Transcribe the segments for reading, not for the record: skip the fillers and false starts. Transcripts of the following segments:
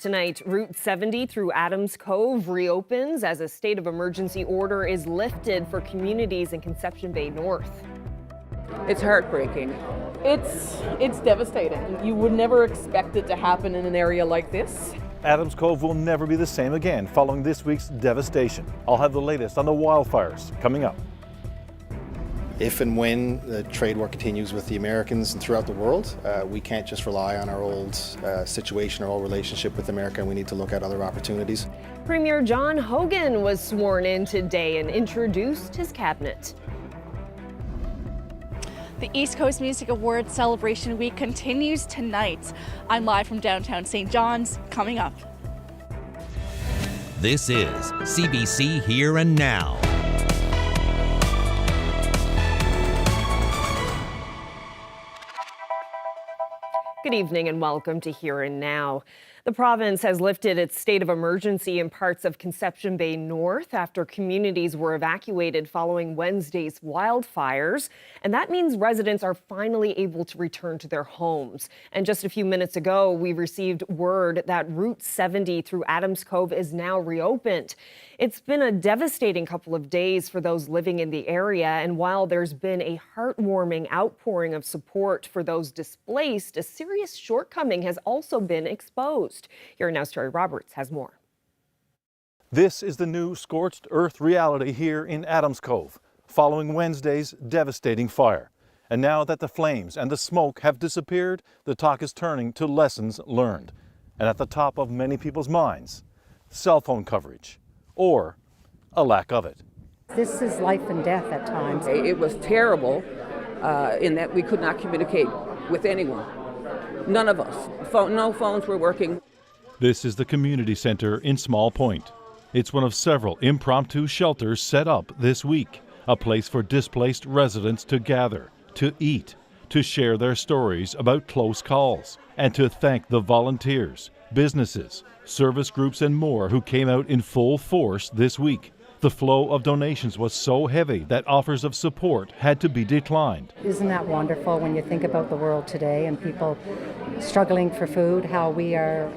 Tonight, Route 70 through Adams Cove reopens as a state of emergency order is lifted for communities in Conception Bay North. It's heartbreaking. It's devastating. You would never expect it to happen in an area like this. Adams Cove will never be the same again following this week's devastation. I'll have the latest on the wildfires coming up. If and when the trade war continues with the Americans and throughout the world, we can't just rely on our old situation, our old relationship with America, and we need to look at other opportunities. Premier John Hogan was sworn in today and introduced his cabinet. The East Coast Music Awards Celebration Week continues tonight. I'm live from downtown St. John's, coming up. This is CBC Here and Now. Good evening and welcome to Here and Now. The province has lifted its state of emergency in parts of Conception Bay North after communities were evacuated following Wednesday's wildfires. And that means residents are finally able to return to their homes. And just a few minutes ago, we received word that Route 70 through Adams Cove is now reopened. It's been a devastating couple of days for those living in the area. And while there's been a heartwarming outpouring of support for those displaced, a serious shortcoming has also been exposed. Here Now's Terry Roberts has more. This is the new scorched earth reality here in Adams Cove, following Wednesday's devastating fire. And now that the flames and the smoke have disappeared, the talk is turning to lessons learned. And at the top of many people's minds, cell phone coverage, or a lack of it. This is life and death at times. It was terrible in that we could not communicate with anyone. None of us. No phones were working. This is the community center in Small Point. It's one of several impromptu shelters set up this week, a place for displaced residents to gather, to eat, to share their stories about close calls, and to thank the volunteers, businesses, service groups and more who came out in full force this week. The flow of donations was so heavy that offers of support had to be declined. Isn't that wonderful when you think about the world today and people struggling for food, how we are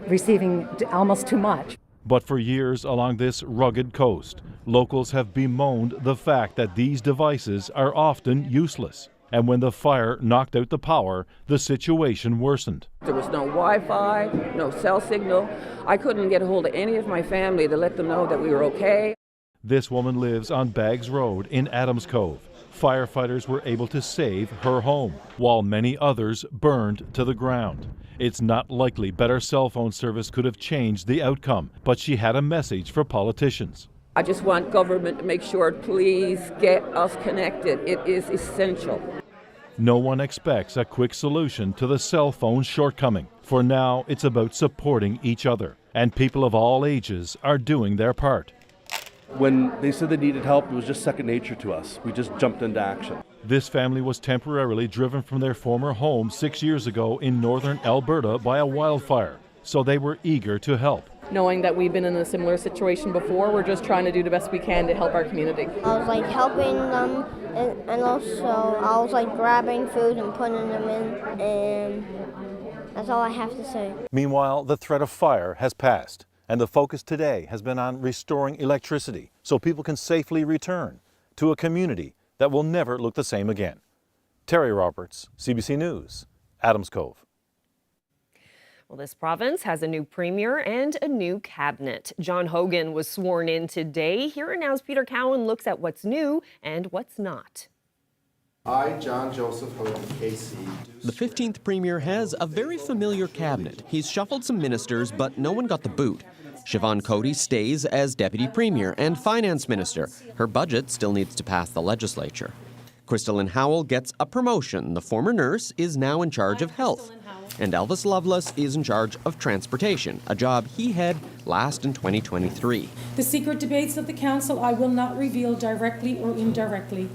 receiving almost too much. But for years along this rugged coast, locals have bemoaned the fact that these devices are often useless. And when the fire knocked out the power, the situation worsened. There was no Wi-Fi, no cell signal. I couldn't get a hold of any of my family to let them know that we were okay. This woman lives on Baggs Road in Adams Cove. Firefighters were able to save her home, while many others burned to the ground. It's not likely better cell phone service could have changed the outcome, but she had a message for politicians. I just want government to make sure, please get us connected. It is essential. No one expects a quick solution to the cell phone shortcoming. For now, it's about supporting each other, and people of all ages are doing their part. When they said they needed help, it was just second nature to us. We just jumped into action. This family was temporarily driven from their former home 6 years ago in northern Alberta by a wildfire, so they were eager to help. Knowing that we've been in a similar situation before, we're just trying to do the best we can to help our community. I was helping them, and also I was grabbing food and putting them in, and that's all I have to say. Meanwhile, the threat of fire has passed, and the focus today has been on restoring electricity so people can safely return to a community that will never look the same again. Terry Roberts, CBC News, Adams Cove. Well, this province has a new premier and a new cabinet. John Hogan was sworn in today. Here and Now's Peter Cowan looks at what's new and what's not. I, John Joseph Hogan, KC. The 15th premier has a very familiar cabinet. He's shuffled some ministers, but no one got the boot. Siobhan Coady stays as deputy premier and finance minister. Her budget still needs to pass the legislature. Crystalyn Howell gets a promotion. The former nurse is now in charge of health. And Elvis Lovelace is in charge of transportation, a job he had last in 2023. The secret debates of the council I will not reveal directly or indirectly.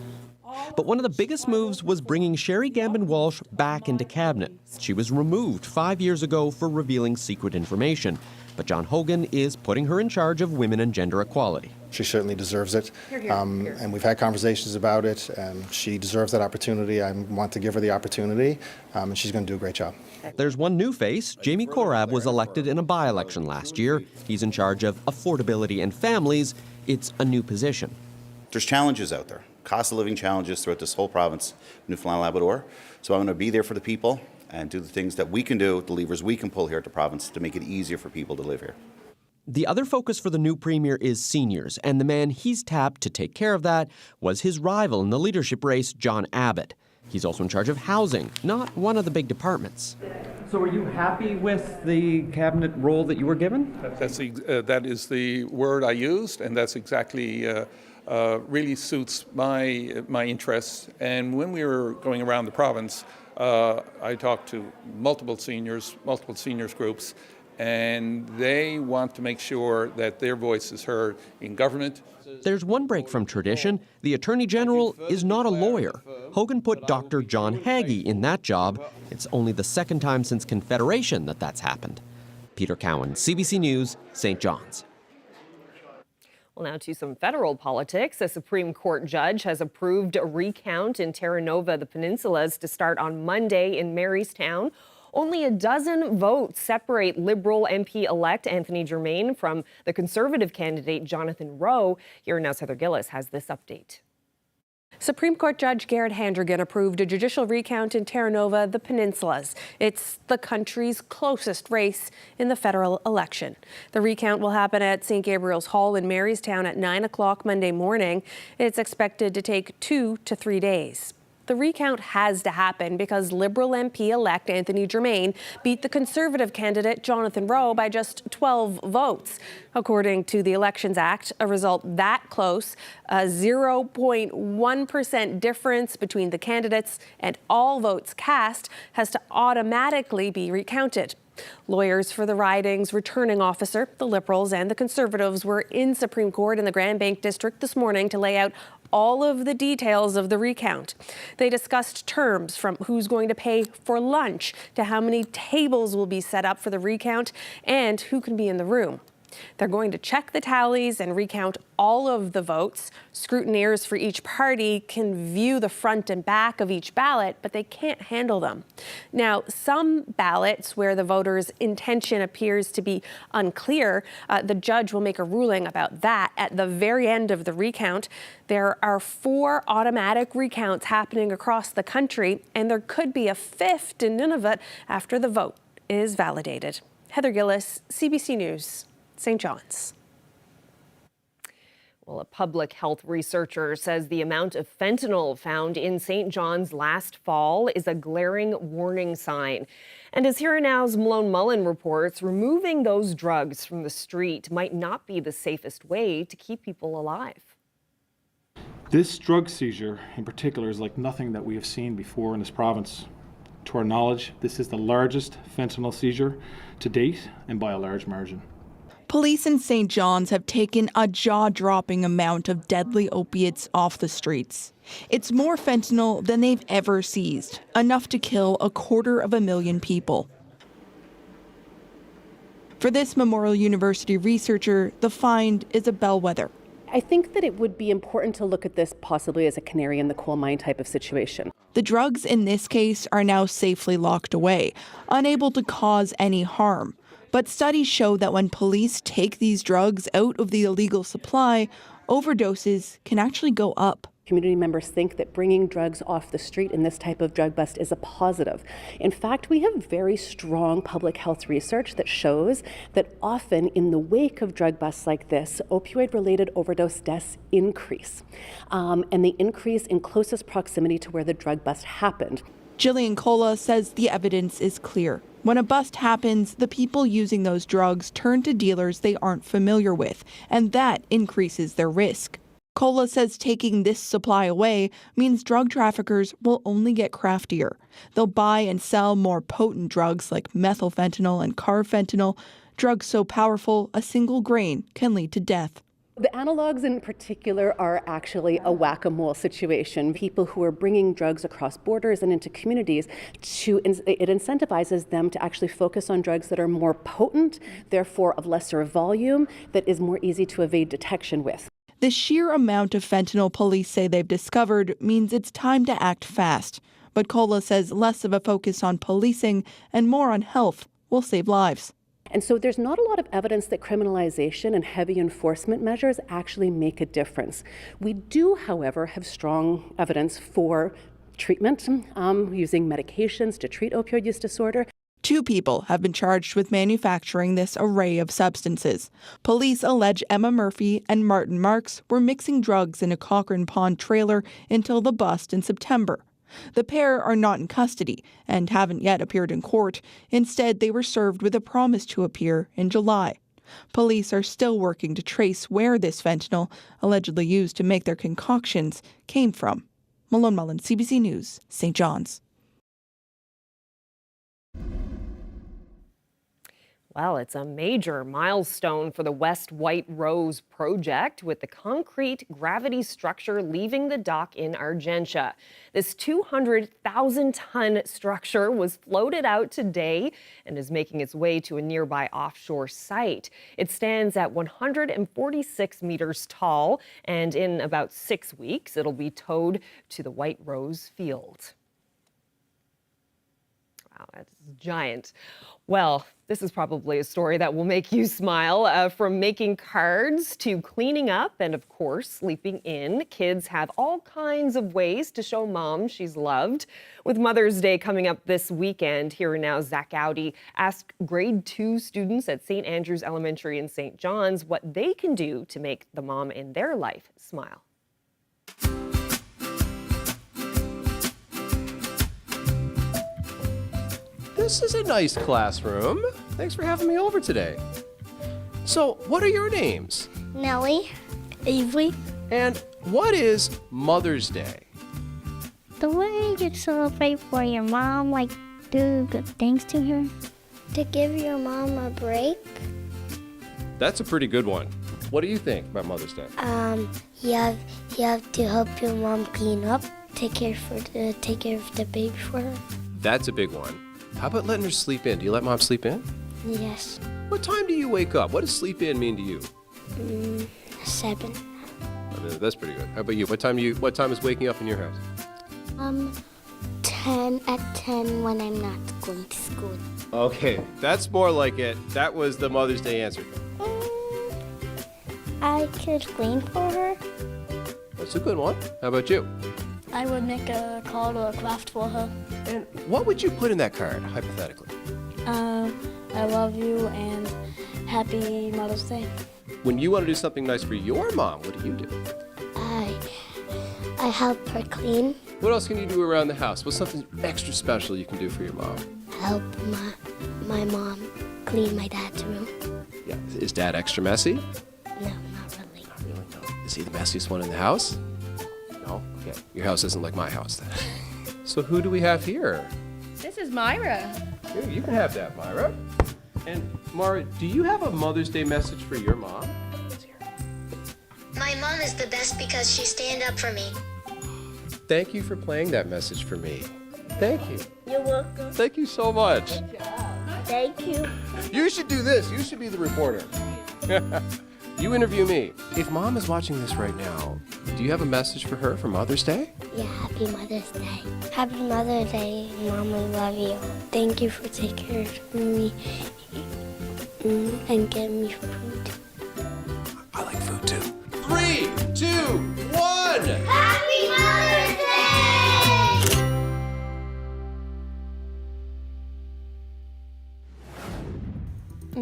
But one of the biggest moves was bringing Sherry Gambin-Walsh back into cabinet. She was removed 5 years ago for revealing secret information. But John Hogan is putting her in charge of women and gender equality. She certainly deserves it, and we've had conversations about it. She deserves that opportunity. I want to give her the opportunity, and she's going to do a great job. There's one new face. Jamie Korab was elected in a by-election last year. He's in charge of affordability and families. It's a new position. There's challenges out there, cost of living challenges throughout this whole province, Newfoundland and Labrador. So I'm going to be there for the people and do the things that we can do, the levers we can pull here at the province to make it easier for people to live here. The other focus for the new premier is seniors, and the man he's tapped to take care of that was his rival in the leadership race, John Abbott. He's also in charge of housing, not one of the big departments. So are you happy with the cabinet role that you were given? That is the word I used, and that's exactly really suits my interests. And when we were going around the province, I talked to multiple seniors groups, and they want to make sure that their voice is heard in government. There's one break from tradition. The Attorney General is not a lawyer. Hogan put Dr. John Hagee in that job. It's only the second time since Confederation that that's happened. Peter Cowan, CBC News, St. John's. Well, now to some federal politics. A Supreme Court judge has approved a recount in Terra Nova, the Peninsulas, to start on Monday in Marystown. Only a dozen votes separate Liberal MP-elect Anthony Germain from the Conservative candidate Jonathan Rowe. Here Now's Heather Gillis has this update. Supreme Court Judge Garrett Handrigan approved a judicial recount in Terra Nova, the Peninsulas. It's the country's closest race in the federal election. The recount will happen at St. Gabriel's Hall in Marystown at 9 o'clock Monday morning. It's expected to take 2 to 3 days. The recount has to happen because Liberal MP-elect Anthony Germain beat the Conservative candidate Jonathan Rowe by just 12 votes. According to the Elections Act, a result that close, a 0.1% difference between the candidates and all votes cast, has to automatically be recounted. Lawyers for the riding's returning officer, the Liberals and the Conservatives, were in Supreme Court in the Grand Bank District this morning to lay out all of the details of the recount. They discussed terms from who's going to pay for lunch to how many tables will be set up for the recount and who can be in the room. They're going to check the tallies and recount all of the votes. Scrutineers for each party can view the front and back of each ballot, but they can't handle them. Now, some ballots where the voter's intention appears to be unclear, the judge will make a ruling about that at the very end of the recount. There are 4 automatic recounts happening across the country, and there could be a 5th in Nunavut after the vote is validated. Heather Gillis, CBC News, St. John's. Well, a public health researcher says the amount of fentanyl found in St. John's last fall is a glaring warning sign. And as Here and Now's Malone Mullen reports, removing those drugs from the street might not be the safest way to keep people alive. This drug seizure in particular is like nothing that we have seen before in this province. To our knowledge, this is the largest fentanyl seizure to date and by a large margin. Police in St. John's have taken a jaw-dropping amount of deadly opiates off the streets. It's more fentanyl than they've ever seized, enough to kill 250,000 people. For this Memorial University researcher, the find is a bellwether. I think that it would be important to look at this possibly as a canary in the coal mine type of situation. The drugs in this case are now safely locked away, unable to cause any harm. But studies show that when police take these drugs out of the illegal supply, overdoses can actually go up. Community members think that bringing drugs off the street in this type of drug bust is a positive. In fact, we have very strong public health research that shows that often in the wake of drug busts like this, opioid-related overdose deaths increase. And they increase in closest proximity to where the drug bust happened. Jillian Cola says the evidence is clear. When a bust happens, the people using those drugs turn to dealers they aren't familiar with, and that increases their risk. Cola says taking this supply away means drug traffickers will only get craftier. They'll buy and sell more potent drugs like methylfentanyl and carfentanil, drugs so powerful a single grain can lead to death. The analogs in particular are actually a whack-a-mole situation. People who are bringing drugs across borders and into communities, it incentivizes them to actually focus on drugs that are more potent, therefore of lesser volume, that is more easy to evade detection with. The sheer amount of fentanyl police say they've discovered means it's time to act fast. But Kola says less of a focus on policing and more on health will save lives. And so there's not a lot of evidence that criminalization and heavy enforcement measures actually make a difference. We do, however, have strong evidence for treatment using medications to treat opioid use disorder. 2 people have been charged with manufacturing this array of substances. Police allege Emma Murphy and Martin Marks were mixing drugs in a Cochrane Pond trailer until the bust in September. The pair are not in custody and haven't yet appeared in court. Instead, they were served with a promise to appear in July. Police are still working to trace where this fentanyl, allegedly used to make their concoctions, came from. Malone Mullen, CBC News, St. John's. Well, it's a major milestone for the West White Rose project, with the concrete gravity structure leaving the dock in Argentia. This 200,000-ton structure was floated out today and is making its way to a nearby offshore site. It stands at 146 meters tall, and in about 6 weeks, it'll be towed to the White Rose field. Wow, that's giant. Well, this is probably a story that will make you smile. From making cards to cleaning up and, of course, sleeping in, kids have all kinds of ways to show mom she's loved. With Mother's Day coming up this weekend, Here and Now, Zach Audi asked grade 2 students at St. Andrew's Elementary in St. John's what they can do to make the mom in their life smile. This is a nice classroom. Thanks for having me over today. So, what are your names? Nellie. Avery. And what is Mother's Day? The way you celebrate for your mom, like do good things to her. To give your mom a break. That's a pretty good one. What do you think about Mother's Day? You have to help your mom clean up, take care of the baby for her. That's a big one. How about letting her sleep in? Do you let mom sleep in? Yes. What time do you wake up? What does sleep in mean to you? 7. That's pretty good. How about you? What time is waking up in your house? 10 when I'm not going to school. Okay, that's more like it. That was the Mother's Day answer. I could clean for her. That's a good one. How about you? I would make a card or a craft for her. And what would you put in that card, hypothetically? I love you and happy Mother's Day. When you want to do something nice for your mom, what do you do? I help her clean. What else can you do around the house? What's something extra special you can do for your mom? Help my mom clean my dad's room. Yeah. Is Dad extra messy? No, not really. Not really, no. Is he the messiest one in the house? No? Okay. Your house isn't like my house then. So who do we have here? This is Myra. Here, you can have that, Myra. And Mara, do you have a Mother's Day message for your mom? My mom is the best because she stand up for me. Thank you for playing that message for me. Thank you. You're welcome. Thank you so much. Good job. Thank you. You should do this. You should be the reporter. You interview me. If Mom is watching this right now, do you have a message for her for Mother's Day? Yeah, happy Mother's Day. Happy Mother's Day, Mom, I love you. Thank you for taking care of me and getting me food. I like food too. 3, 2, 1! Happy Mother's Day!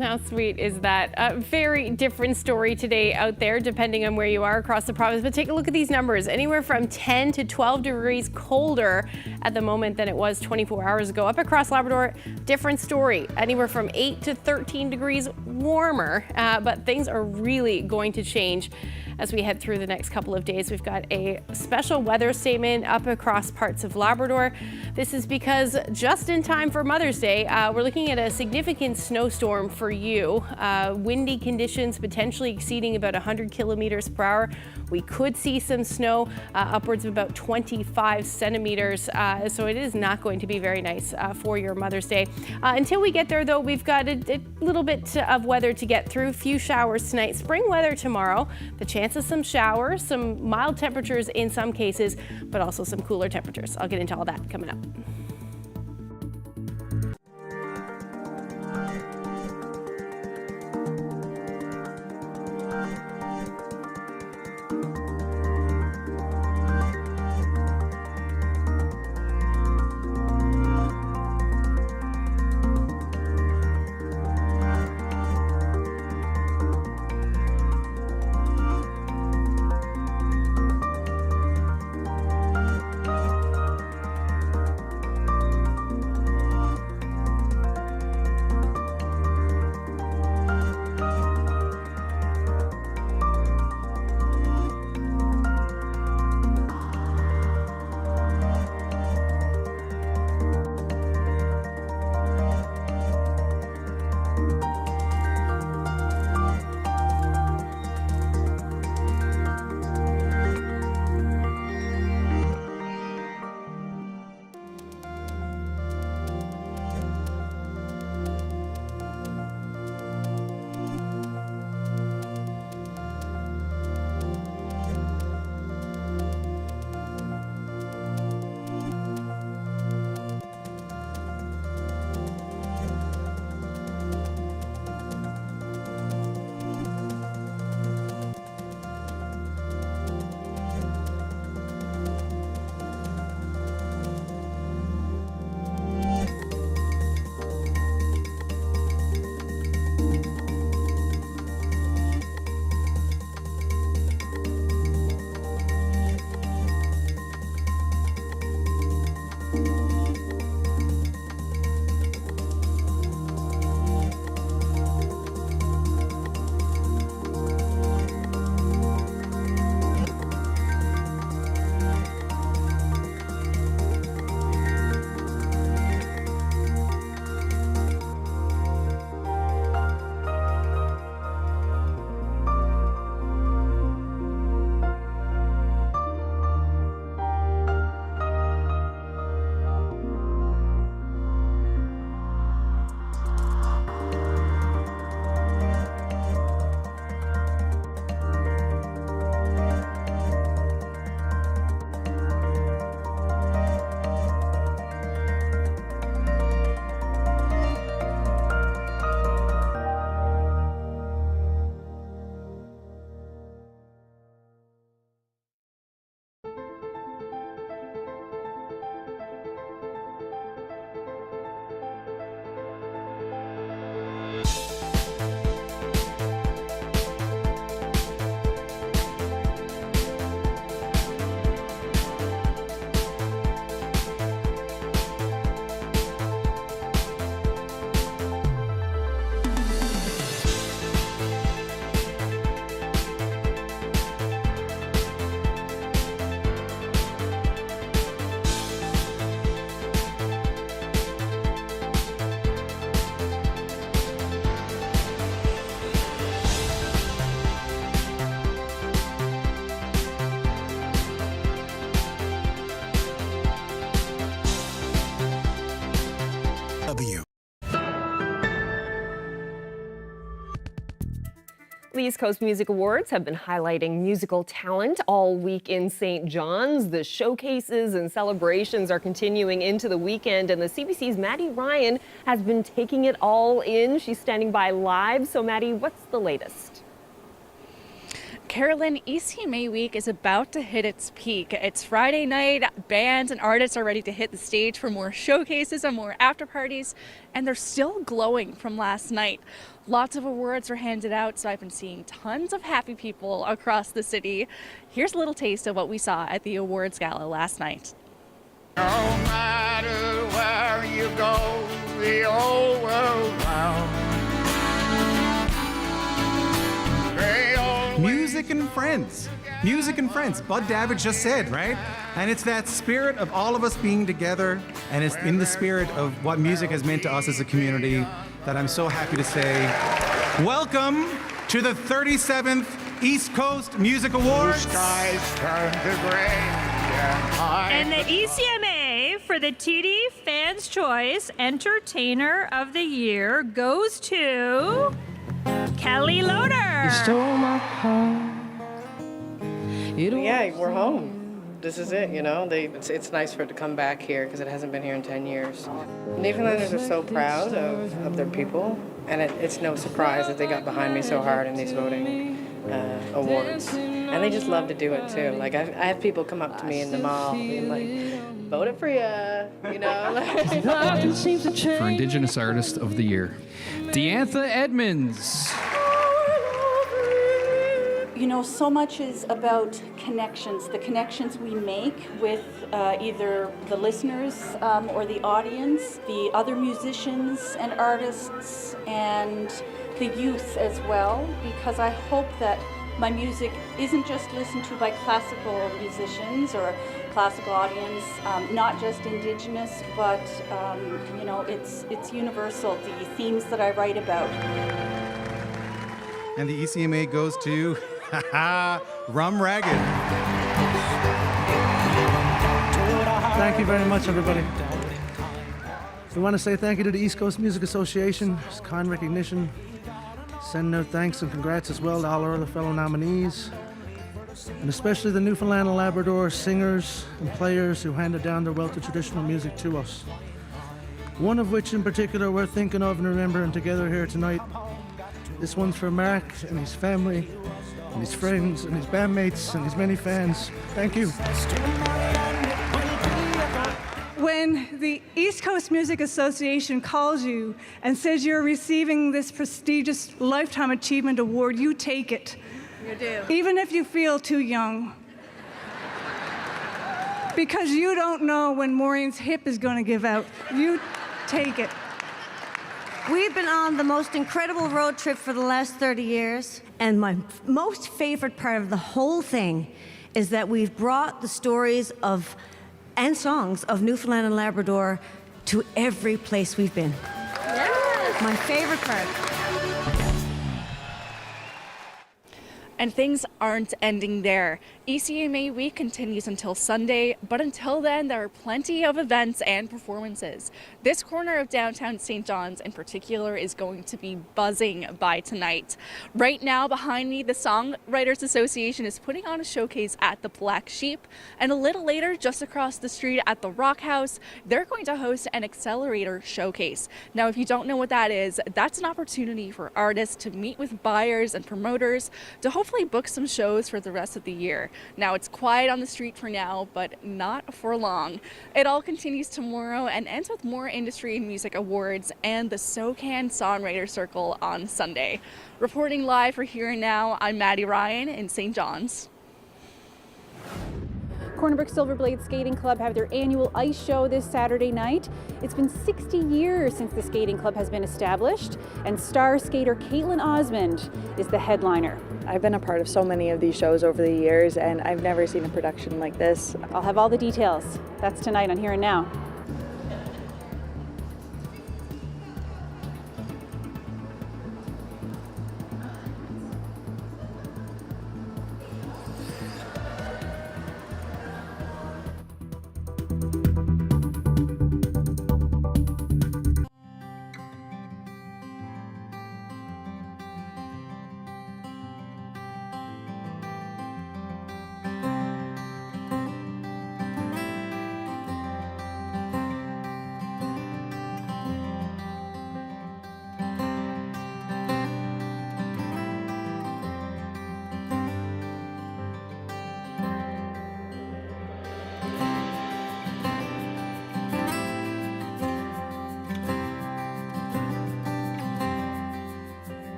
How sweet is that? A very different story today out there, depending on where you are across the province. But take a look at these numbers. Anywhere from 10 to 12 degrees colder at the moment than it was 24 hours ago. Up across Labrador, different story. Anywhere from 8 to 13 degrees warmer. But things are really going to change as we head through the next couple of days. We've got a special weather statement up across parts of Labrador. This is because just in time for Mother's Day, we're looking at a significant snowstorm for you. Windy conditions potentially exceeding about 100 kilometers per hour. We could see some snow upwards of about 25 centimeters. So it is not going to be very nice for your Mother's Day. Until we get there, though, we've got a little bit of weather to get through. Few showers tonight, spring weather tomorrow. The chance of some showers, some mild temperatures in some cases, but also some cooler temperatures. I'll get into all that coming up. The East Coast Music Awards have been highlighting musical talent all week in St. John's. The showcases and celebrations are continuing into the weekend, and the CBC's Maddie Ryan has been taking it all in. She's standing by live. So, Maddie, what's the latest? Carolyn, ECMA week is about to hit its peak. It's Friday night. Bands and artists are ready to hit the stage for more showcases and more after parties, and they're still glowing from last night. Lots of awards were handed out, so I've been seeing tons of happy people across the city. Here's a little taste of what we saw at the awards gala last night. No matter where you go, the whole world round. Music music and friends. Music and friends. Bud Davidge just said, right? And it's that spirit of all of us being together, and it's in the spirit of what music has meant to us as a community that I'm so happy to say, welcome to the 37th East Coast Music Awards. Skies turn to gray. And the ECMA for the TD Fans Choice Entertainer of the Year goes to Kelly Loader. You stole my heart. Yeah, we're home. This is it, you know. It's nice for it to come back here because it hasn't been here in 10 years. Newfoundlanders are so proud of their people, and it's no surprise that they got behind me so hard in these voting awards. And they just love to do it too. Like I have people come up to me in the mall being like, voted for you know. For Indigenous Artist of the Year, Deantha Edmonds. You know, so much is about connections, the connections we make with either the listeners or the audience, the other musicians and artists, and the youth as well, because I hope that my music isn't just listened to by classical musicians or classical audience, not just Indigenous, but you know, it's universal, the themes that I write about. And the ECMA goes to Rum Ragged. Thank you very much, everybody. We want to say thank you to the East Coast Music Association. It's kind recognition. Sending out thanks and congrats as well to all our other fellow nominees, and especially the Newfoundland and Labrador singers and players who handed down their wealth of traditional music to us. One of which in particular we're thinking of and remembering together here tonight. This one's for Mark and his family and his friends and his bandmates and his many fans. Thank you. When the East Coast Music Association calls you and says you're receiving this prestigious Lifetime Achievement Award, you take it. You do. Even if you feel too young. Because you don't know when Maureen's hip is going to give out. You take it. We've been on the most incredible road trip for the last 30 years, and my most favorite part of the whole thing is that we've brought the stories of and songs of Newfoundland and Labrador to every place we've been. Yes. My favorite part. And things aren't ending there. ECMA week continues until Sunday, but until then, there are plenty of events and performances. This corner of downtown St. John's in particular is going to be buzzing by tonight. Right now, behind me, the Songwriters Association is putting on a showcase at the Black Sheep, and a little later, just across the street at the Rock House, they're going to host an Accelerator showcase. Now, if you don't know what that is, that's an opportunity for artists to meet with buyers and promoters to hopefully book some shows for the rest of the year. Now, it's quiet on the street for now, but not for long. It all continues tomorrow and ends with more industry and music awards and the SoCan Songwriter Circle on Sunday. Reporting live for Here and Now, I'm Maddie Ryan in St. John's. Cornerbrook Silverblade Skating Club have their annual ice show this Saturday night. It's been 60 years since the skating club has been established, and star skater Caitlin Osmond is the headliner. I've been a part of so many of these shows over the years, and I've never seen a production like this. I'll have all the details. That's tonight on Here and Now.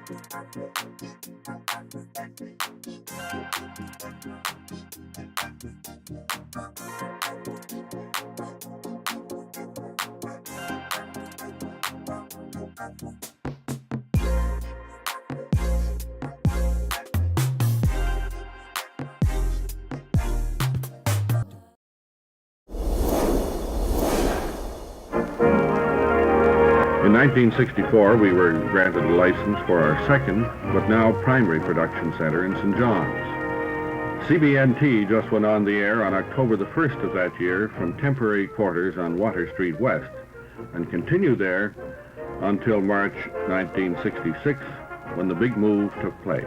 In 1964, we were granted a license for our second, but now primary production center in St. John's. CBNT just went on the air on October the 1st of that year from temporary quarters on Water Street West and continued there until March 1966 when the big move took place.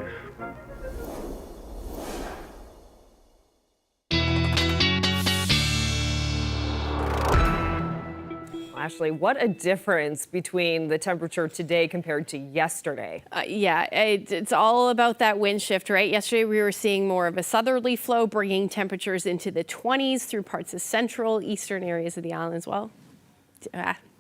Ashley, what a difference between the temperature today compared to yesterday. Yeah, it's all about that wind shift, right? Yesterday we were seeing more of a southerly flow, bringing temperatures into the 20s through parts of central, eastern areas of the island as well.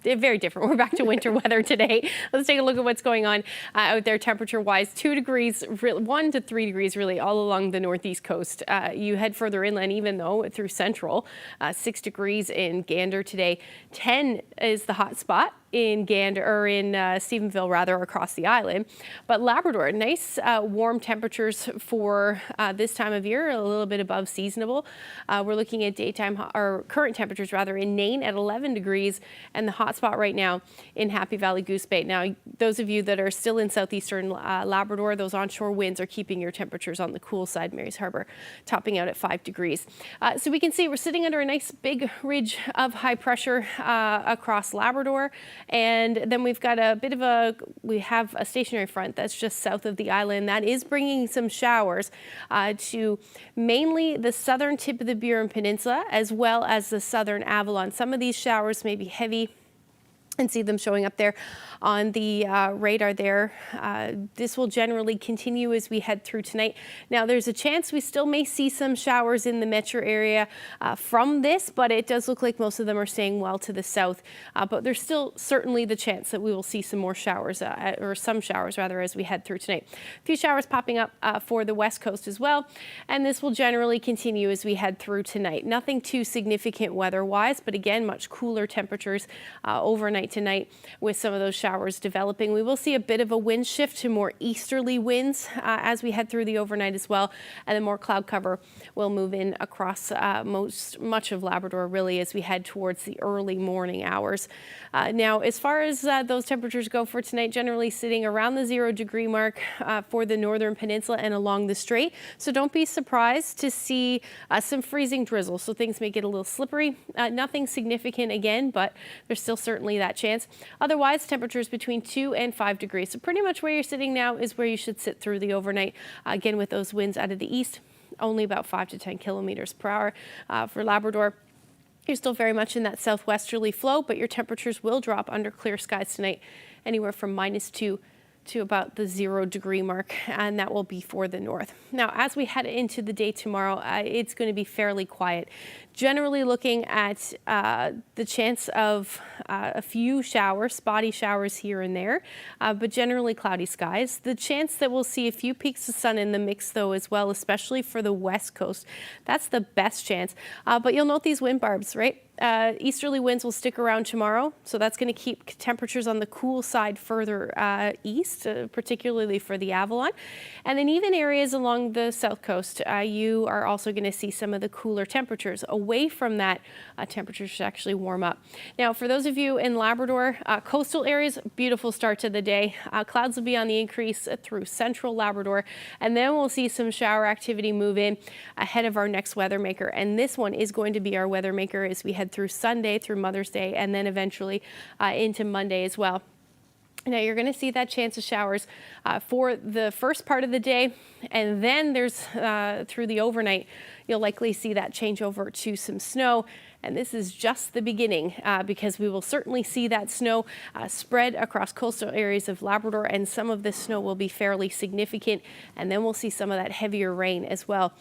Very different. We're back to winter weather today. Let's take a look at what's going on out there temperature-wise. 2 degrees, 1 to 3 degrees really all along the northeast coast. You head further inland even though through central. 6 degrees in Gander today. 10 is the hot spot in Gander, or in Stephenville rather, across the island. But Labrador, nice warm temperatures for this time of year, a little bit above seasonable. We're looking at daytime, or current temperatures rather, in Nain at 11 degrees, and the hot spot right now in Happy Valley Goose Bay. Now, those of you that are still in southeastern Labrador, those onshore winds are keeping your temperatures on the cool side. Mary's Harbour topping out at 5 degrees. So we can see we're sitting under a nice big ridge of high pressure across Labrador. And then we've got we have a stationary front that's just south of the island that is bringing some showers to mainly the southern tip of the Burin Peninsula as well as the southern Avalon. Some of these showers may be heavy, and see them showing up there on the radar there. This will generally continue as we head through tonight. Now, there's a chance we still may see some showers in the metro area from this, but it does look like most of them are staying well to the south. But there's still certainly the chance that we will see some more showers, or some showers rather, as we head through tonight. A few showers popping up for the west coast as well, and this will generally continue as we head through tonight. Nothing too significant weather-wise, but again, much cooler temperatures overnight tonight with some of those showers developing. We will see a bit of a wind shift to more easterly winds as we head through the overnight as well, and then more cloud cover will move in across much of Labrador really as we head towards the early morning hours. Now, as far as those temperatures go for tonight, generally sitting around the 0 degree mark for the northern peninsula and along the strait. So don't be surprised to see some freezing drizzle. So things may get a little slippery. Nothing significant again, but there's still certainly that chance. Otherwise, temperatures between 2 and 5 degrees. So pretty much where you're sitting now is where you should sit through the overnight. Again, with those winds out of the east, only about 5 to 10 kilometers per hour for Labrador. You're still very much in that southwesterly flow, but your temperatures will drop under clear skies tonight, anywhere from -2 to about the 0 degree mark, and that will be for the north. Now, as we head into the day tomorrow, it's going to be fairly quiet. Generally looking at the chance of a few showers, spotty showers here and there, but generally cloudy skies. The chance that we'll see a few peaks of sun in the mix though as well, especially for the west coast. That's the best chance. But you'll note these wind barbs, right? Easterly winds will stick around tomorrow, so that's going to keep temperatures on the cool side further east, particularly for the Avalon. And then even areas along the south coast, you are also going to see some of the cooler temperatures. Away from that, temperatures should actually warm up. Now, for those of you in Labrador, coastal areas, beautiful start to the day. Clouds will be on the increase through central Labrador, and then we'll see some shower activity move in ahead of our next weather maker. And this one is going to be our weather maker as we head through Sunday, through Mother's Day, and then eventually into Monday as well. Now, you're going to see that chance of showers for the first part of the day, and then there's through the overnight, you'll likely see that change over to some snow. And this is just the beginning because we will certainly see that snow spread across coastal areas of Labrador, and some of this snow will be fairly significant. And then we'll see some of that heavier rain as well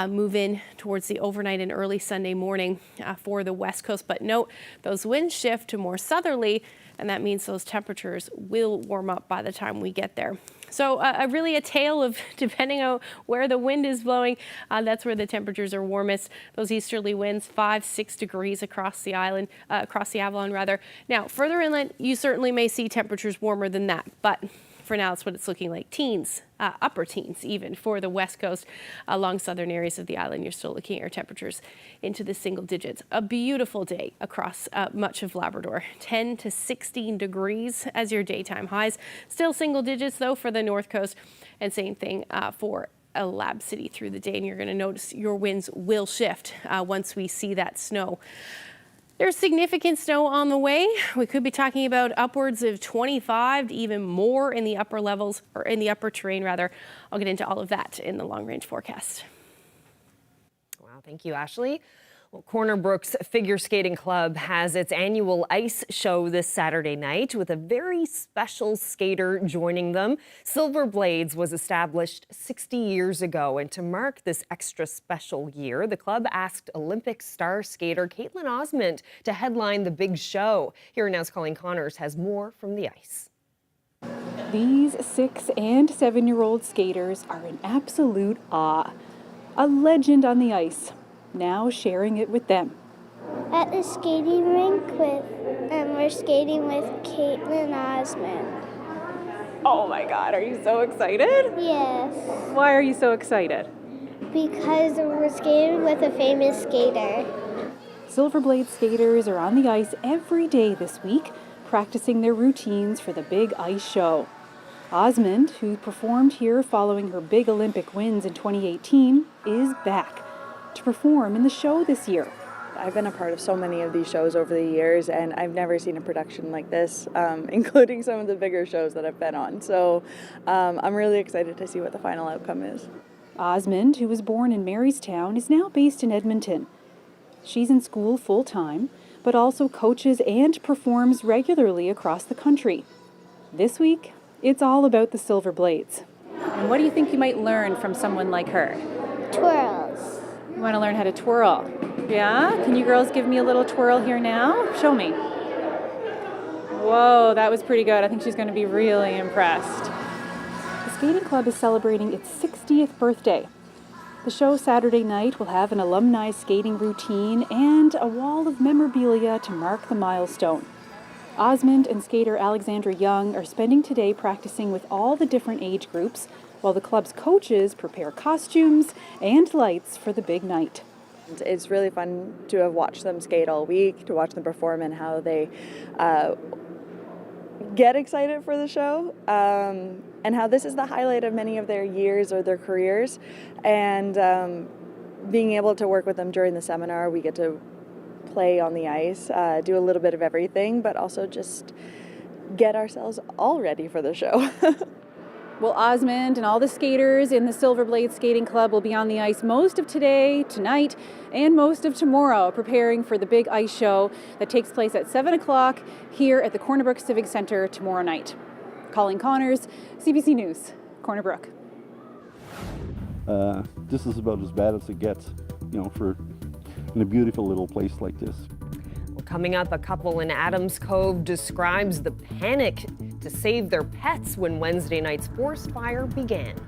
move in towards the overnight and early Sunday morning for the west coast. But note, those winds shift to more southerly, and that means those temperatures will warm up by the time we get there. So really a tale of, depending on where the wind is blowing, that's where the temperatures are warmest. Those easterly winds, 5-6 degrees across the island, across the Avalon rather. Now, further inland, you certainly may see temperatures warmer than that, but for now, it's what it's looking like. Teens, upper teens even for the west coast. Along southern areas of the island, you're still looking at your temperatures into the single digits. A beautiful day across much of Labrador. 10 to 16 degrees as your daytime highs. Still single digits though for the north coast, and same thing for Lab City through the day. And you're going to notice your winds will shift once we see that snow. There's significant snow on the way. We could be talking about upwards of 25, even more in the upper levels, or in the upper terrain rather. I'll get into all of that in the long range forecast. Wow, thank you, Ashley. Well, Corner Brook's Figure Skating Club has its annual ice show this Saturday night with a very special skater joining them. Silver Blades was established 60 years ago, and to mark this extra special year, the club asked Olympic star skater Caitlin Osmond to headline the big show. Here Now's Colleen Connors has more from the ice. These 6- and 7-year-old skaters are in absolute awe. A legend on the ice, now sharing it with them. At the skating rink we're skating with Caitlin Osmond. Oh my God, are you so excited? Yes, Why are you so excited? because we're skating with a famous skater. Silver Blade skaters are on the ice every day this week, practicing their routines for the big ice show. Osmond, who performed here following her big Olympic wins in 2018, is back to perform in the show this year. I've been a part of so many of these shows over the years, and I've never seen a production like this, including some of the bigger shows that I've been on. So I'm really excited to see what the final outcome is. Osmond, who was born in Marystown, is now based in Edmonton. She's in school full-time, but also coaches and performs regularly across the country. This week, it's all about the Silver Blades. And what do you think you might learn from someone like her? Twirls. You want to learn how to twirl? Yeah? Can you girls give me a little twirl here now? Show me. Whoa, that was pretty good. I think she's going to be really impressed. The skating club is celebrating its 60th birthday. The show Saturday night will have an alumni skating routine and a wall of memorabilia to mark the milestone. Osmond and skater Alexandra Young are spending today practicing with all the different age groups, while the club's coaches prepare costumes and lights for the big night. It's really fun to have watched them skate all week, to watch them perform and how they get excited for the show, and how this is the highlight of many of their years or their careers. And being able to work with them during the seminar, we get to play on the ice, do a little bit of everything, but also just get ourselves all ready for the show. Well, Osmond and all the skaters in the Silver Blade Skating Club will be on the ice most of today, tonight, and most of tomorrow, preparing for the big ice show that takes place at 7 o'clock here at the Corner Brook Civic Center tomorrow night. Colleen Connors, CBC News, Corner Brook. This is about as bad as it gets, for in a beautiful little place like this. Coming up, a couple in Adams Cove describes the panic to save their pets when Wednesday night's forest fire began.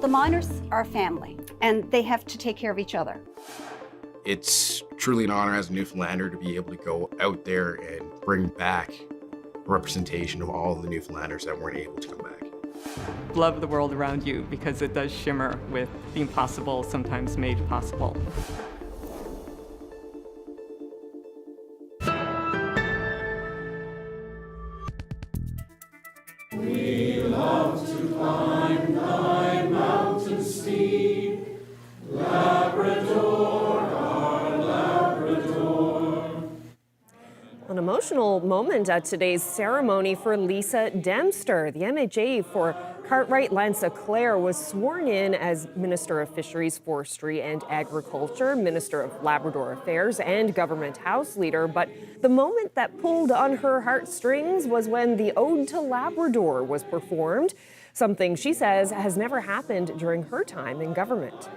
The miners are family, and they have to take care of each other. It's truly an honor as a Newfoundlander to be able to go out there and bring back a representation of all the Newfoundlanders that weren't able to come back. Love the world around you because it does shimmer with the impossible sometimes made possible. We love to climb thy mountain steep, Labrador, our Labrador. An emotional moment at today's ceremony for Lisa Dempster. The MHA for Cartwright Lansa Clare was sworn in as Minister of Fisheries, Forestry and Agriculture, Minister of Labrador Affairs and Government House Leader. But the moment that pulled on her heartstrings was when the Ode to Labrador was performed, something she says has never happened during her time in government.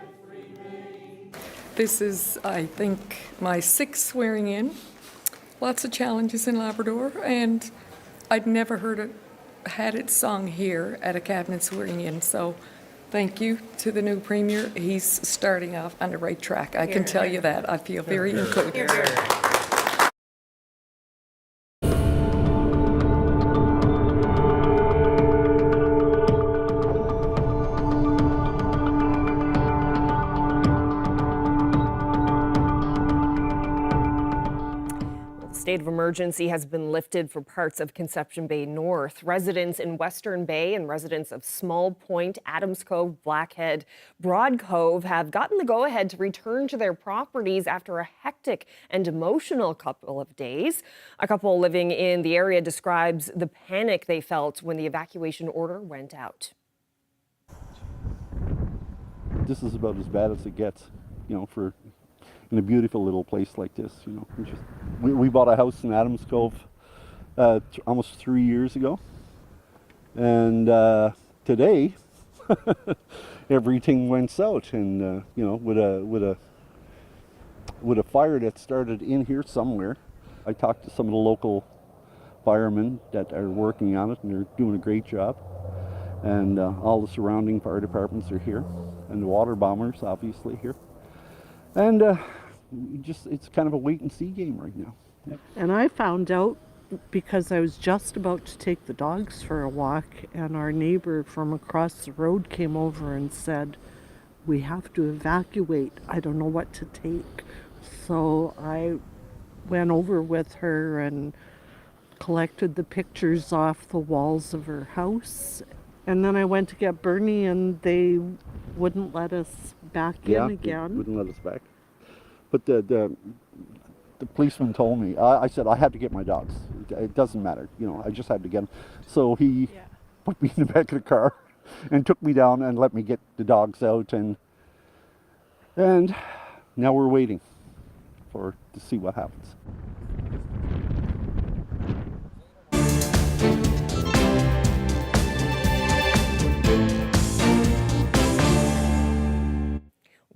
This is, I think, my 6th swearing in. Lots of challenges in Labrador, and I'd never had it sung here at a cabinet swearing in. So thank you to the new Premier. He's starting off on the right track. I can tell you that. I feel very included. State of emergency has been lifted for parts of Conception Bay North. Residents in Western Bay and residents of Small Point, Adams Cove, Blackhead, Broad Cove have gotten the go-ahead to return to their properties after a hectic and emotional couple of days. A couple living in the area describes the panic they felt when the evacuation order went out. This is about as bad as it gets, for in a beautiful little place like this, We bought a house in Adams Cove almost 3 years ago, and today everything went south, and with a fire that started in here somewhere. I talked to some of the local firemen that are working on it, and they're doing a great job. And all the surrounding fire departments are here, and the water bombers obviously here. And it's kind of a wait and see game right now. Yep. And I found out because I was just about to take the dogs for a walk, and our neighbor from across the road came over and said, "We have to evacuate. I don't know what to take." So I went over with her and collected the pictures off the walls of her house. And then I went to get Bernie, and they wouldn't let us back in again. They wouldn't let us back. But the policeman told me, I said, I had to get my dogs. It doesn't matter, I just had to get them. So he put me in the back of the car and took me down and let me get the dogs out. And now we're waiting to see what happens.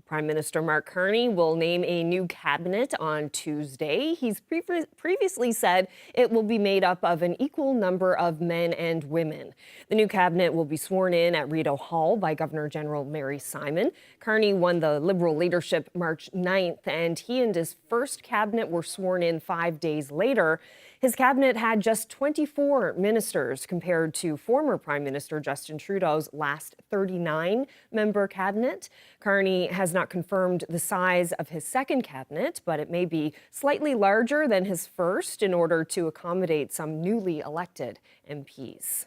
Prime Minister Mark Carney will name a new cabinet on Tuesday. He's previously said it will be made up of an equal number of men and women. The new cabinet will be sworn in at Rideau Hall by Governor General Mary Simon. Carney won the Liberal leadership March 9th, and he and his first cabinet were sworn in 5 days later. His cabinet had just 24 ministers compared to former Prime Minister Justin Trudeau's last 39-member cabinet. Carney has not confirmed the size of his second cabinet, but it may be slightly larger than his first in order to accommodate some newly elected MPs.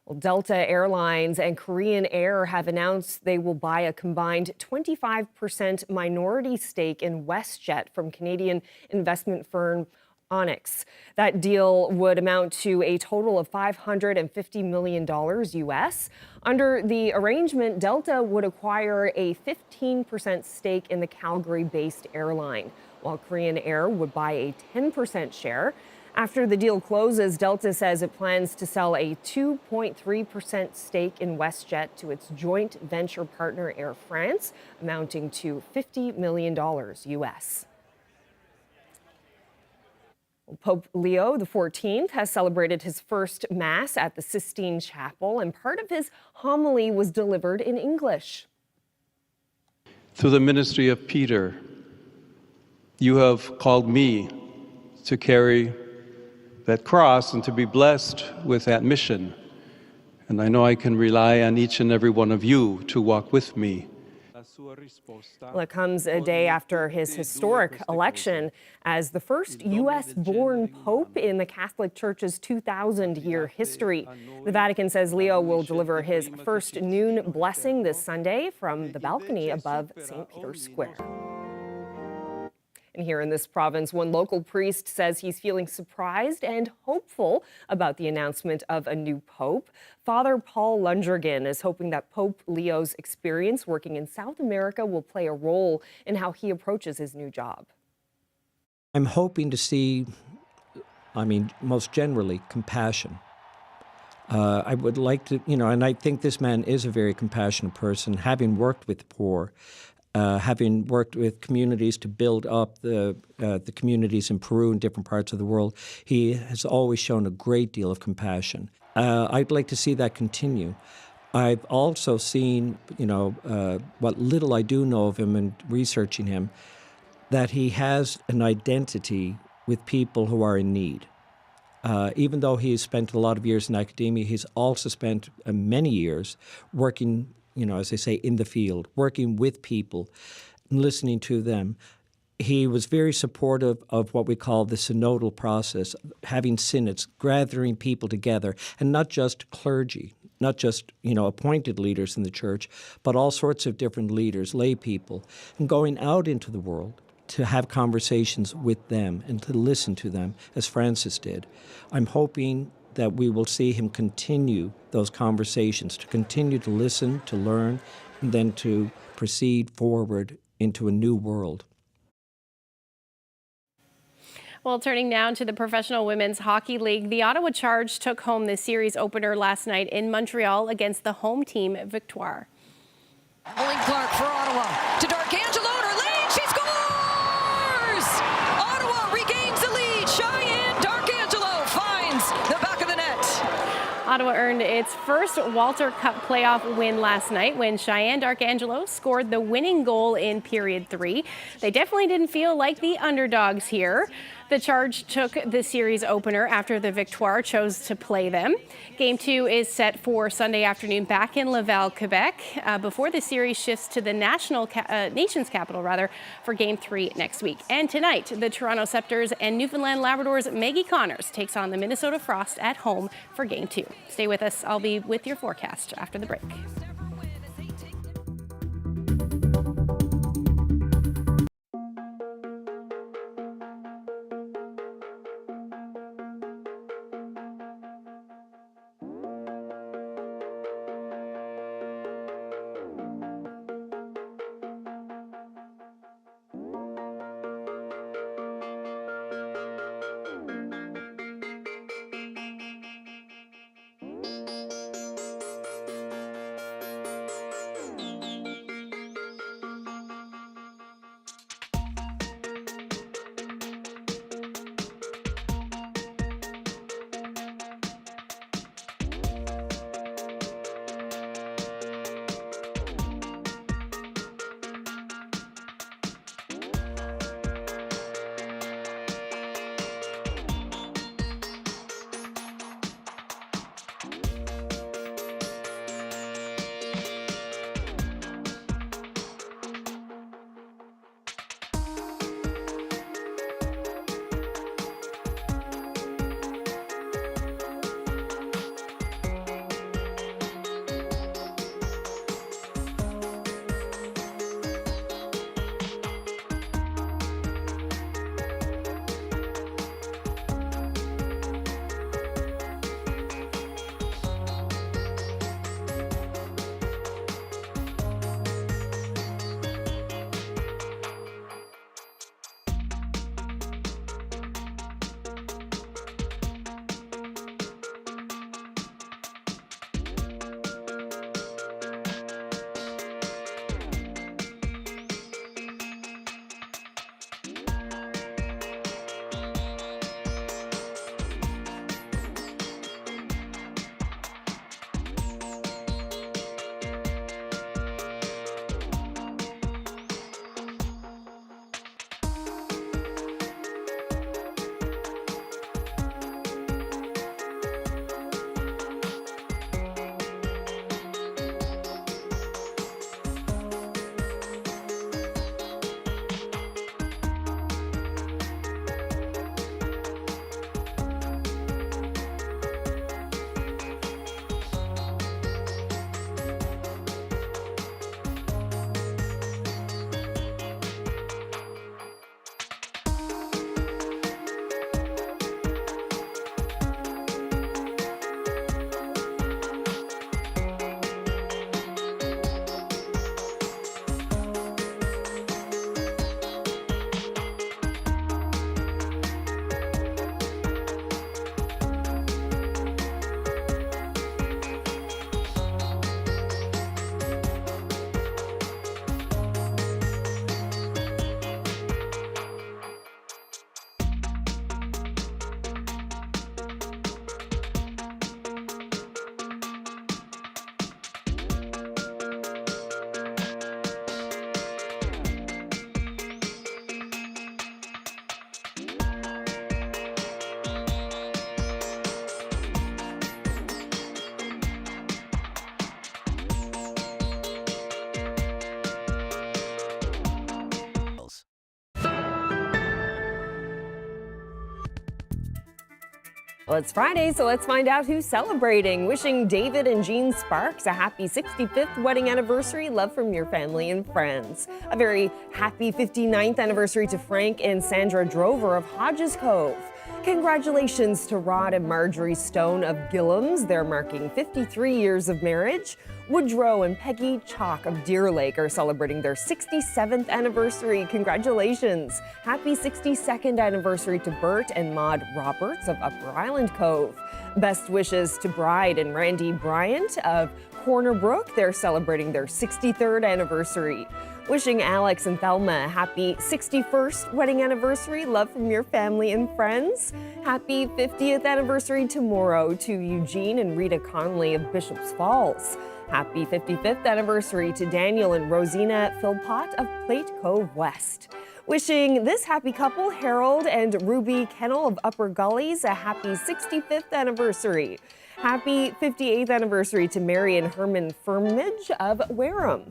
Well, Delta Airlines and Korean Air have announced they will buy a combined 25% minority stake in WestJet from Canadian investment firm Onyx. That deal would amount to a total of $550 million US. Under the arrangement, Delta would acquire a 15% stake in the Calgary-based airline, while Korean Air would buy a 10% share. After the deal closes, Delta says it plans to sell a 2.3% stake in WestJet to its joint venture partner Air France, amounting to $50 million US. Pope Leo XIV has celebrated his first Mass at the Sistine Chapel, and part of his homily was delivered in English. Through the ministry of Peter, you have called me to carry that cross and to be blessed with that mission. And I know I can rely on each and every one of you to walk with me. Well, it comes a day after his historic election as the first U.S.-born pope in the Catholic Church's 2,000-year history. The Vatican says Leo will deliver his first noon blessing this Sunday from the balcony above St. Peter's Square. And here in this province, one local priest says he's feeling surprised and hopeful about the announcement of a new pope. Father Paul Lungergan is hoping that Pope Leo's experience working in South America will play a role in how he approaches his new job. I'm hoping to see, most generally, compassion. I would like to, and I think this man is a very compassionate person, having worked with the poor. Having worked with communities to build up the communities in Peru and different parts of the world, he has always shown a great deal of compassion. I'd like to see that continue. I've also seen, what little I do know of him and researching him, that he has an identity with people who are in need. Even though he's spent a lot of years in academia, he's also spent many years working, as they say, in the field, working with people and listening to them. He was very supportive of what we call the synodal process, having synods, gathering people together, and not just clergy, not just, appointed leaders in the church, but all sorts of different leaders, lay people, and going out into the world to have conversations with them and to listen to them, as Francis did. I'm hoping that we will see him continue those conversations, to continue to listen, to learn, and then to proceed forward into a new world. Well, turning now to the Professional Women's Hockey League, the Ottawa Charge took home the series opener last night in Montreal against the home team, Victoire. Pauline Clark for Ottawa to D'Arcangelo, her lead, she scores! Ottawa regains the lead. Cheyenne D'Arcangelo finds the back of the net. Ottawa earned its first Walter Cup playoff win last night when Cheyenne D'Arcangelo scored the winning goal in period 3. They definitely didn't feel like the underdogs here. The Charge took the series opener after the Victoire chose to play them. Game 2 is set for Sunday afternoon back in Laval, Quebec, before the series shifts to the nation's capital, for Game 3 next week. And tonight, the Toronto Scepters and Newfoundland Labrador's Maggie Connors takes on the Minnesota Frost at home for Game 2. Stay with us. I'll be with your forecast after the break. Well, it's Friday, so let's find out who's celebrating. Wishing David and Jean Sparks a happy 65th wedding anniversary. Love from your family and friends. A very happy 59th anniversary to Frank and Sandra Drover of Hodges Cove. Congratulations to Rod and Marjorie Stone of Gillams. They're marking 53 years of marriage. Woodrow and Peggy Chalk of Deer Lake are celebrating their 67th anniversary. Congratulations. Happy 62nd anniversary to Bert and Maud Roberts of Upper Island Cove. Best wishes to Bride and Randy Bryant of Corner Brook. They're celebrating their 63rd anniversary. Wishing Alex and Thelma a happy 61st wedding anniversary. Love from your family and friends. Happy 50th anniversary tomorrow to Eugene and Rita Conley of Bishops Falls. Happy 55th anniversary to Daniel and Rosina Philpott of Plate Cove West. Wishing this happy couple, Harold and Ruby Kennel of Upper Gullies, a happy 65th anniversary. Happy 58th anniversary to Mary and Herman Firmage of Wareham.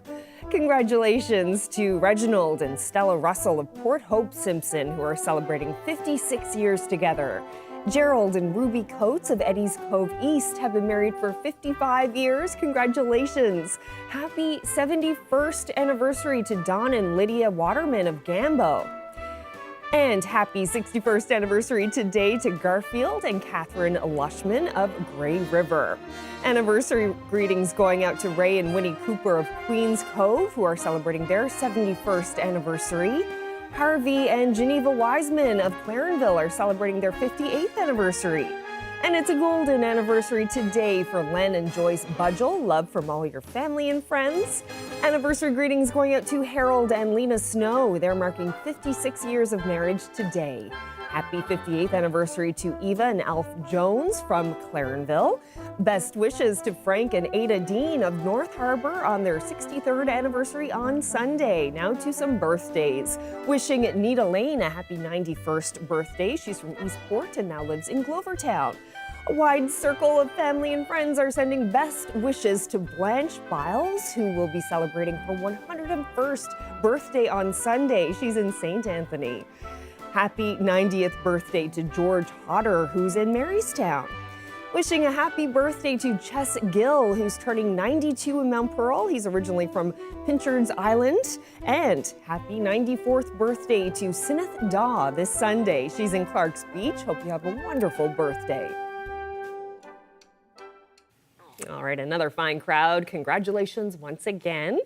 Congratulations to Reginald and Stella Russell of Port Hope Simpson, who are celebrating 56 years together. Gerald and Ruby Coates of Eddies Cove East have been married for 55 years. Congratulations. Happy 71st anniversary to Don and Lydia Waterman of Gambo. And happy 61st anniversary today to Garfield and Catherine Lushman of Grey River. Anniversary greetings going out to Ray and Winnie Cooper of Queens Cove, who are celebrating their 71st anniversary. Harvey and Geneva Wiseman of Clarenville are celebrating their 58th anniversary. And it's a golden anniversary today for Len and Joyce Budgel. Love from all your family and friends. Anniversary greetings going out to Harold and Lena Snow. They're marking 56 years of marriage today. Happy 58th anniversary to Eva and Alf Jones from Clarenville. Best wishes to Frank and Ada Dean of North Harbor on their 63rd anniversary on Sunday. Now to some birthdays. Wishing Nita Lane a happy 91st birthday. She's from Eastport and now lives in Glovertown. A wide circle of family and friends are sending best wishes to Blanche Biles, who will be celebrating her 101st birthday on Sunday. She's in St. Anthony. Happy 90th birthday to George Hodder, who's in Marystown. Wishing a happy birthday to Chess Gill, who's turning 92 in Mount Pearl. He's originally from Pinchard's Island. And happy 94th birthday to Sinneth Daw this Sunday. She's in Clark's Beach. Hope you have a wonderful birthday. All right, another fine crowd. Congratulations once again.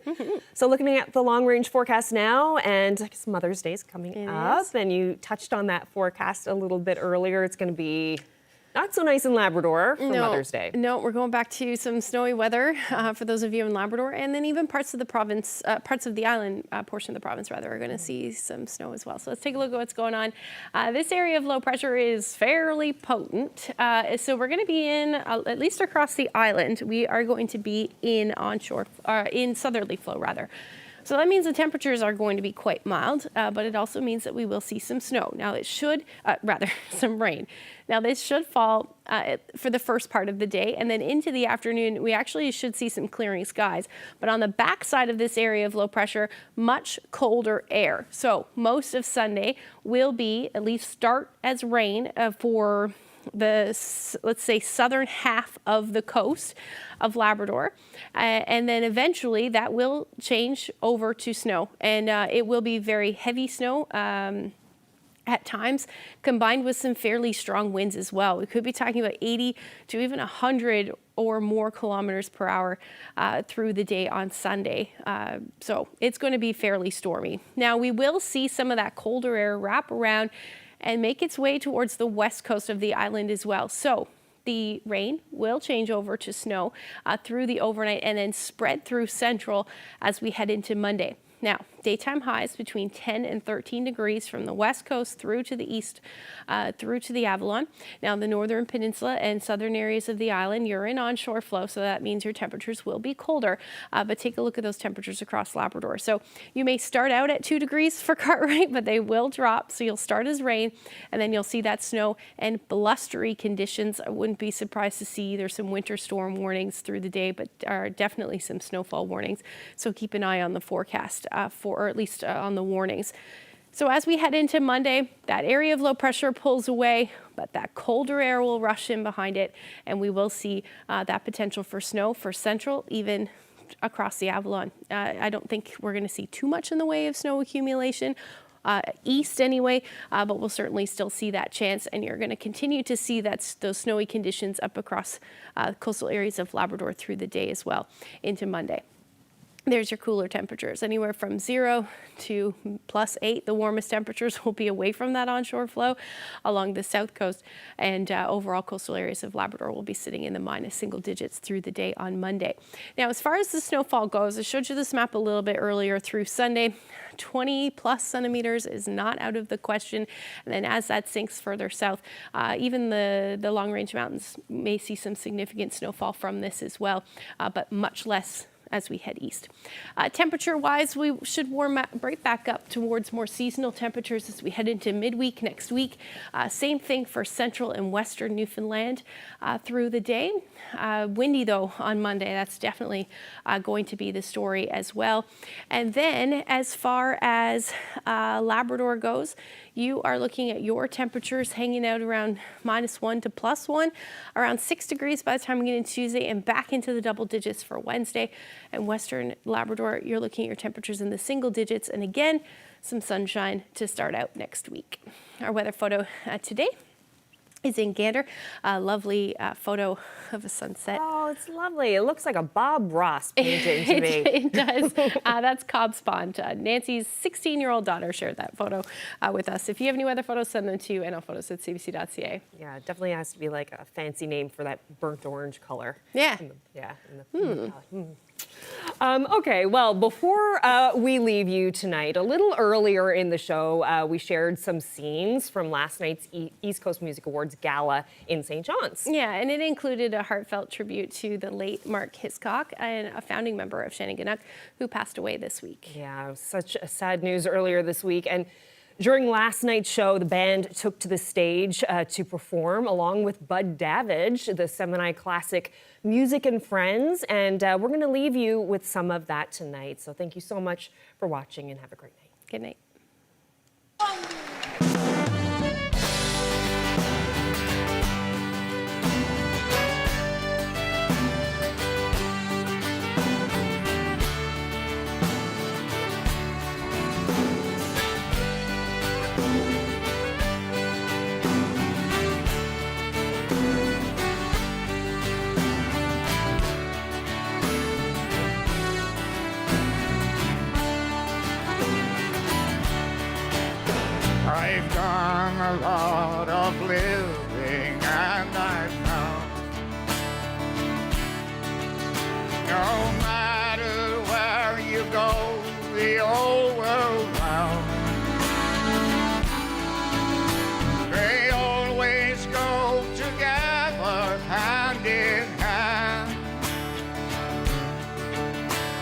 So looking at the long-range forecast now, and I guess Mother's Day is coming up, and you touched on that forecast a little bit earlier. It's going to be not so nice in Labrador for Mother's Day. No, we're going back to some snowy weather for those of you in Labrador, and then even parts of the province, parts of the island portion of the province rather, are going to see some snow as well. So let's take a look at what's going on. This area of low pressure is fairly potent, so we're going to be in, at least across the island, we are going to be in onshore, in southerly flow rather. So that means the temperatures are going to be quite mild, but it also means that we will see some snow. Now it should, some rain. Now this should fall for the first part of the day, and then into the afternoon, we actually should see some clearing skies. But on the backside of this area of low pressure, much colder air. So most of Sunday will be, at least start as rain for the, let's say, southern half of the coast of Labrador, and then eventually that will change over to snow, and it will be very heavy snow at times, combined with some fairly strong winds as well. We could be talking about 80 to even 100 or more kilometers per hour through the day on Sunday. So it's going to be fairly stormy. Now we will see some of that colder air wrap around and make its way towards the west coast of the island as well. So the rain will change over to snow through the overnight and then spread through central as we head into Monday. Now, daytime highs between 10 and 13 degrees from the west coast through to the east, through to the Avalon. Now, the northern peninsula and southern areas of the island, you're in onshore flow, so that means your temperatures will be colder. But take a look at those temperatures across Labrador. So you may start out at 2 degrees for Cartwright, but they will drop. So you'll start as rain, and then you'll see that snow and blustery conditions. I wouldn't be surprised to see there's some winter storm warnings through the day, but are definitely some snowfall warnings. So keep an eye on the forecast or at least on the warnings. So as we head into Monday, that area of low pressure pulls away, but that colder air will rush in behind it, and we will see that potential for snow for central, even across the Avalon. I don't think we're going to see too much in the way of snow accumulation. East anyway, but we'll certainly still see that chance, and you're going to continue to see those snowy conditions up across coastal areas of Labrador through the day as well into Monday. There's your cooler temperatures, anywhere from 0 to +8. The warmest temperatures will be away from that onshore flow along the south coast, and overall coastal areas of Labrador will be sitting in the minus single digits through the day on Monday. Now, as far as the snowfall goes, I showed you this map a little bit earlier through Sunday. 20+ centimeters is not out of the question, and then as that sinks further south, even the long-range mountains may see some significant snowfall from this as well, but much less as we head east. Temperature-wise, we should warm right back up towards more seasonal temperatures as we head into midweek next week. Same thing for central and western Newfoundland through the day. Windy, though, on Monday. That's definitely going to be the story as well. And then as far as Labrador goes, you are looking at your temperatures hanging out around -1 to +1, around 6 degrees by the time we get into Tuesday, and back into the double digits for Wednesday. And western Labrador, you're looking at your temperatures in the single digits, and again, some sunshine to start out next week. Our weather photo today is in Gander. A lovely photo of a sunset. Oh, it's lovely. It looks like a Bob Ross painting to me. It does. That's Cobb's Pond. Nancy's 16-year-old daughter shared that photo with us. If you have any weather photos, send them to nlphotos@cbc.ca. Yeah, it definitely has to be like a fancy name for that burnt orange color. Yeah. Okay, well, before we leave you tonight, a little earlier in the show, we shared some scenes from last night's East Coast Music Awards Gala in St. John's. Yeah, and it included a heartfelt tribute to the late Mark Hiscock, and a founding member of Shanneganuk, who passed away this week. Yeah, it was such a sad news earlier this week, and during last night's show, the band took to the stage to perform along with Bud Davidge, the semi-classic Music and Friends, and we're going to leave you with some of that tonight. So thank you so much for watching, and have a great night. Good night. I've done a lot of living, and I've found no matter where you go, the old world round, they always go together, hand in hand.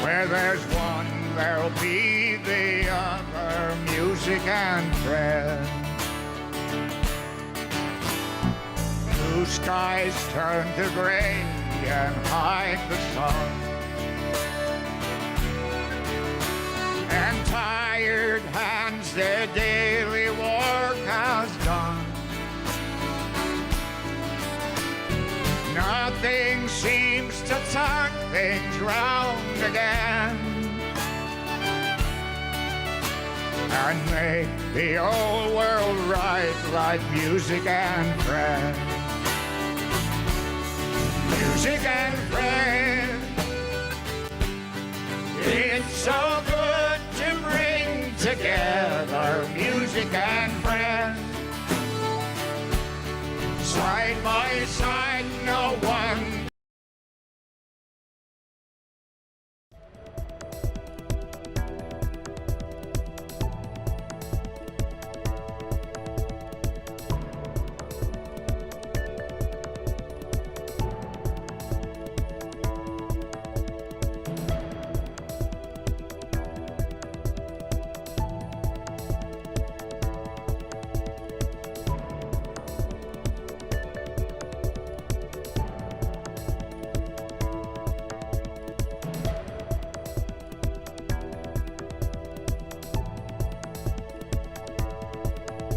Where there's one, there'll be the other, music and friends. Blue skies turn to gray and hide the sun, and tired hands their daily work has done. Nothing seems to turn things round again and make the old world right, like music and friends. Music and friends. It's so good to bring together music and friends. Side by side.